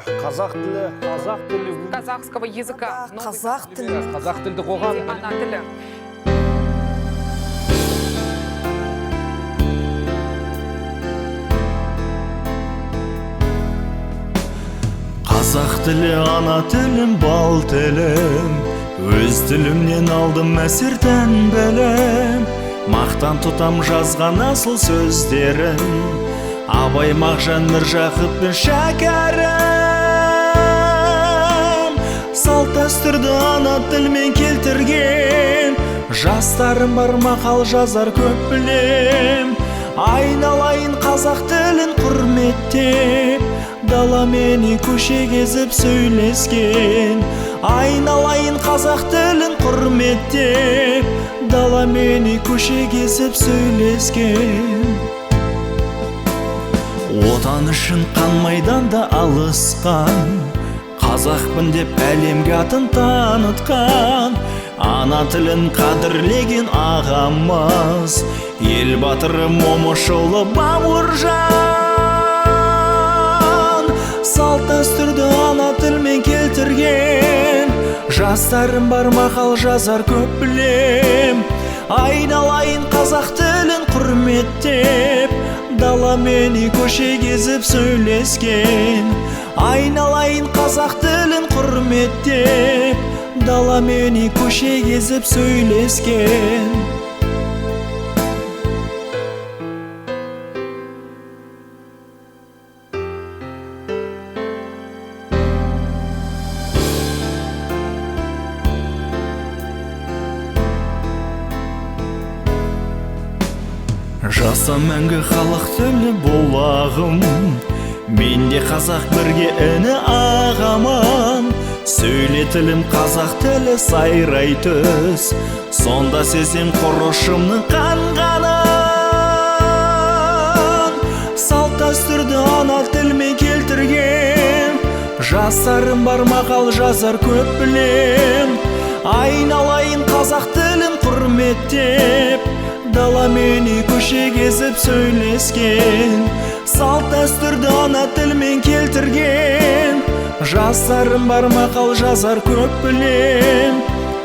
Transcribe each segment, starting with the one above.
Қазақ тілі казахского языка. Қазақ тілі. Қазақ тілді қоғам. Ана тілі. Қазақ тілі ана тілім, бал тілім. Өз тілімнен алдым әсерден білім. Мақтан тұтам жазған асыл сөздерін. Абай, Мағжан, Міржақып пен Шәкәрім. Салт дәстүрді ана тілмен келтірген. Жастарым бар, мақал жазар көп білем. Айналайын қазақ тілін құрметтеп, дала мені көше кезіп сөйлескен. Айналайын қазақ тілін құрметтеп, дала мені көше кезіп сөйлескен. Отан үшін қан майданда алысқан, қазақпын деп әлемге атын танытқан. Ана тілін қадірлеген ағамыз, ел батыры Момышұлы Бауыржан. Салт дәстүрді ана тілмен келтірген. Жастарым бар, мақал жазар көп білем. Айналайын қазақ тілін құрметтеп, дала мені көше кезіп сөйлескен. Айналайын қазақ тілін құрметтеп, дала мені көше кезіп сөйлескен. Жаса мәңгі халық тілі болағым, менде қазақ бірге іні ағаман. Сөйле тілім қазақ тілі сайрай түс, сонда сезем құрышымның қанғанын. Салт дәстүрді ана тілмен келтірген. Жастарым бар, мақал жазар көп білем. Айналайын қазақ тілін құрметтеп, дала мені көше кезіп сөйлескен. Салт дәстүрді ана тілмен келтірген. Жастарым бар, мақал жазар көп білем.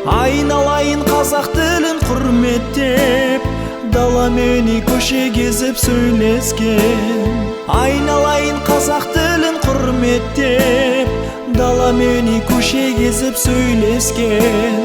Айналайын қазақ тілін құрметтеп, дала мені көше кезіп сөйлескен. Айналайын қазақ тілін құрметтеп, дала мені көше кезіп сөйлескен.